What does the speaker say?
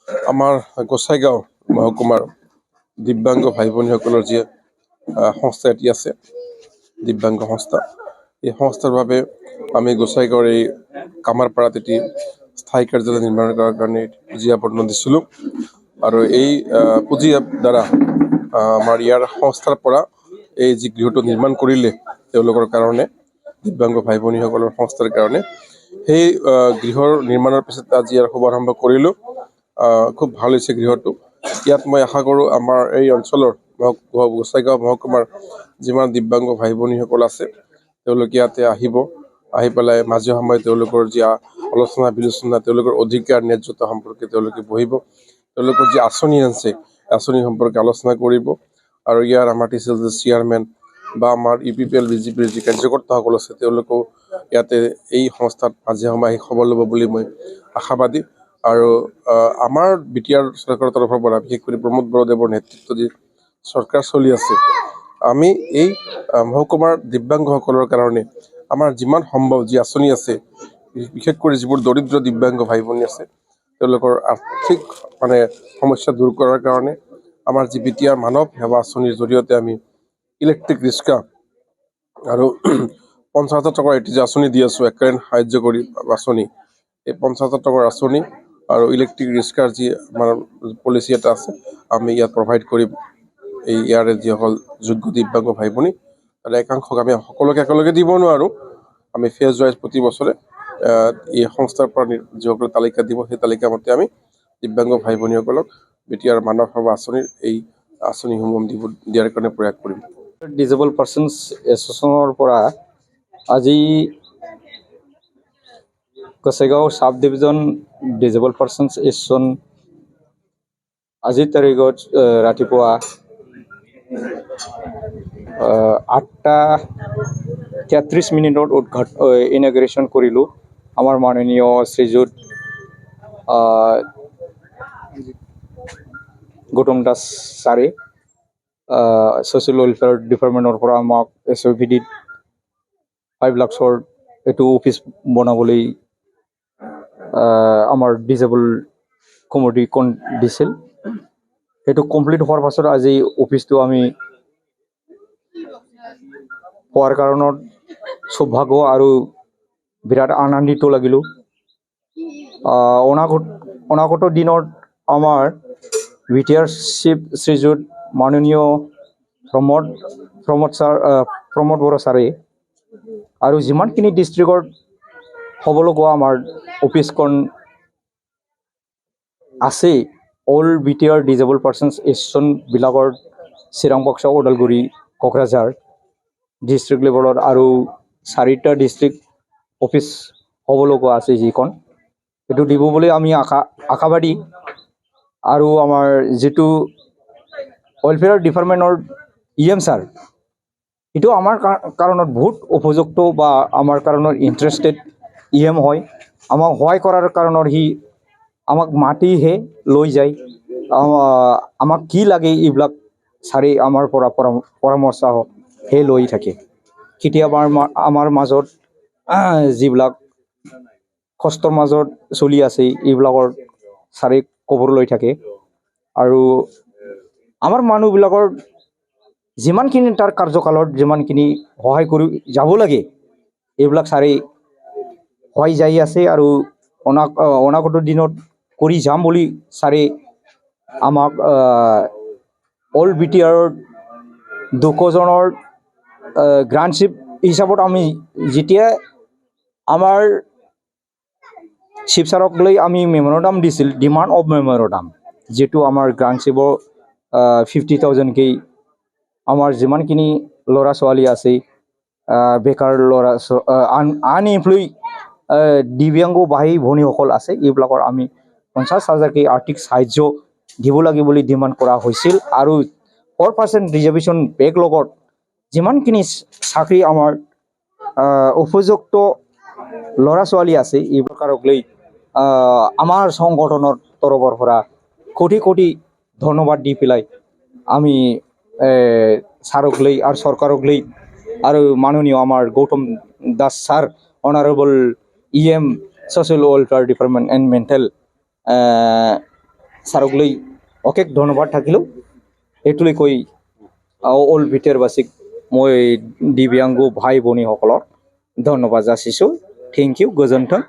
আমাৰ গোসাইগাঁও মহকুমাৰ দিব্যাংগ ভাই ভনীসকলৰ যি সংস্থা এটি আছে, দিব্যাংগ সংস্থা, এই সংস্থাৰ বাবে আমি গোসাইগাঁৱৰ এই কামাৰপাৰাত এটি স্থায়ী কাৰ্যালয় নিৰ্মাণ কৰাৰ কাৰণে পুঁজি আবণ্টন দিছিলোঁ। আৰু এই পুঁজিৰ দ্বাৰা আমাৰ ইয়াৰ সংস্থাৰ পৰা এই যি গৃহটো নিৰ্মাণ কৰিলে তেওঁলোকৰ কাৰণে, দিব্যাংগ ভাই ভনীসকলৰ সংস্থাৰ কাৰণে, সেই গৃহৰ নিৰ্মাণৰ পিছত আজি ইয়াৰ শুভাৰম্ভ কৰিলোঁ। খুব ভাল হৈছে গৃহটো। ইয়াত মই আশা কৰোঁ আমাৰ এই অঞ্চলৰ গোসাইগাঁও মহকুমাৰ যিমান দিব্যাংগ ভাই ভনীসকল আছে তেওঁলোকে ইয়াতে আহি পেলাই মাজে সময়ে তেওঁলোকৰ যি আলোচনা বিলোচনা, তেওঁলোকৰ অধিকাৰ ন্যায্যতা সম্পৰ্কে তেওঁলোকে বহিব, তেওঁলোকৰ যি আঁচনি আছে আঁচনি সম্পৰ্কে আলোচনা কৰিব। আৰু ইয়াৰ আমাৰ TCL চেয়াৰমেন বা আমাৰ UPPL BJPৰ যি কাৰ্যকৰ্তাসকল আছে তেওঁলোকেও ইয়াতে এই সংস্থাত মাজে সময়ে আহি খবৰ ল'ব বুলি মই আশাবাদী। আৰু আমাৰ BTR চৰকাৰৰ তৰফৰ পৰা বিশেষ কৰি প্ৰমোদ বৰদেৱৰ নেতৃত্বত যি চৰকাৰ চলি আছে, আমি এই মহকুমাৰ দিব্যাংগসকলৰ কাৰণে আমাৰ যিমান সম্ভৱ যি আঁচনি আছে, বিশেষ কৰি যিবোৰ দৰিদ্ৰ দিব্যাংগ ভাই ভনী আছে তেওঁলোকৰ আৰ্থিক সমস্যা দূৰ কৰাৰ কাৰণে আমাৰ যি BTR মানৱ সেৱা আঁচনিৰ জৰিয়তে আমি ইলেক্ট্ৰিক ৰিক্সা আৰু 50,000 টকাৰ এটি যে আঁচনি দি আছোঁ, একাৰেণ্ট সাহায্য কৰি আঁচনি, এই 50,000 টকাৰ আঁচনি আৰু ইলেক্ট্ৰিক ৰিক্সাৰ যি আমাৰ পলিচি এটা আছে আমি ইয়াত প্ৰভাইড কৰিম। ইয়াৰে যিসকল যোগ্য দিব্যাংগ ভাই ভনী তাৰে একাংশক আমি সকলোকে একেলগে দিব নোৱাৰোঁ, আমি ফেজ ৱাইজ প্ৰতি বছৰে এই সংস্থাৰ পৰা যিসকলে তালিকা দিব সেই তালিকা মতে আমি দিব্যাংগ ভাই ভনীসকলক BTR মানৱ সেৱা আঁচনিৰ এই আঁচনিসমূহ দিয়াৰ কাৰণে প্ৰয়াস কৰিম। ডিজেবল পাৰ্চনছ এছ'চিয়েশ্যনৰ পৰা আজি Gossaigaon sub division disable persons association আজিৰ তাৰিখত ৰাতিপুৱা 8:33 ইনগ্ৰেশ্যন কৰিলোঁ। আমাৰ মাননীয় শ্ৰীযুত গৌতম দাস ছাৰে ছ'চিয়েল ৱেলফেয়াৰ ডিপাৰ্টমেণ্টৰ পৰা আমাক SOVD 5 লাখৰ এইটো অফিচ বনাবলৈ আমাৰ ডিজেবল কমিউনিটি দিছিল। সেইটো কমপ্লিট হোৱাৰ পাছত আজি অফিচটো আমি পোৱাৰ কাৰণত সৌভাগ্য আৰু বিৰাট আনন্দিত লাগিলোঁ। অনাগত দিনত আমাৰ BTR চিফ শ্ৰীযুত মাননীয় প্ৰমোদ বড়ো ছাৰে আৰু যিমানখিনি ডিষ্ট্ৰিক্টত হ'ব লগা আমাৰ অফিচখন আছে, অল BTR ডিজেবল পাৰ্চনছ এছ'চিয়েশ্যনবিলাকৰ চিৰাং, বাক্সা, ওদালগুৰি, কোকৰাঝাৰ ডিষ্ট্ৰিক্ট লেভেলত আৰু 4টা ডিষ্ট্ৰিক্ট অফিচ হ'ব লগা আছে যিখন, সেইটো দিব বুলি আমি আশাবাদী। আৰু আমাৰ যিটো ৱেলফেয়াৰ ডিপাৰ্টমেণ্টৰ EM ছাৰ, এইটো আমাৰ কাৰণত বহুত উপযুক্ত বা আমাৰ কাৰণত ইণ্টাৰেষ্টেড EM হয়। আমাক সহায় কৰাৰ কাৰণত সি আমাক মাতিহে লৈ যায়, আমাক কি লাগে এইবিলাক ছাৰে আমাৰ পৰা পৰামৰ্শ হে লৈ থাকে। কেতিয়াবা আমাৰ মাজত যিবিলাক কষ্টৰ মাজত চলি আছে এইবিলাকৰ ছাৰে খবৰ লৈ থাকে। আৰু আমাৰ মানুহবিলাকৰ যিমানখিনি তাৰ কাৰ্যকালত যিমানখিনি সহায় কৰি যাব লাগে এইবিলাক ছাৰে হৈ যাই আছে আৰু অনাগত দিনত কৰি যাম বুলি ছাৰে আমাক অল BTR 2জনৰ গ্ৰাণ্টশ্বিপ হিচাপত আমি যেতিয়া আমাৰ চিফ ছাৰক লৈ আমি মেমৰেণ্ডাম দিছিল, ডিমাণ্ড অফ মেমৰেণ্ডাম, যিটো আমাৰ গ্ৰাণ্টশ্বিপৰ 50,000কৈ আমাৰ যিমানখিনি ল'ৰা ছোৱালী আছে, বেকাৰ ল'ৰা আনএমপ্লয় দিব্যাংগ ভাই ভনীসকল আছে, এইবিলাকৰ আমি 50,000কৈ আৰ্থিক সাহায্য দিব লাগে বুলি ডিমাণ্ড কৰা হৈছিল। আৰু 4% ৰিজাৰ্ভেশ্যন বেগ লগত যিমানখিনি চাকৰি আমাৰ উপযুক্ত ল'ৰা ছোৱালী আছে এইবিলাকক লৈ আমাৰ সংগঠনৰ তৰফৰ পৰা কোটি কোটি ধন্যবাদ দি পেলাই আমি ছাৰক লৈ আৰু চৰকাৰক লৈ আৰু মাননীয় আমাৰ Gautam Das sir, honourable EM social welfare department and mental ছাৰক লৈ অশেষ ধন্যবাদ থাকিলেও এইটোলৈ কৈ অল বিটিআৰবাসীক মই দিব্যাংগ ভাই ভনীসকলক ধন্যবাদ যাচিছোঁ। Thank U, গোজোন্থों।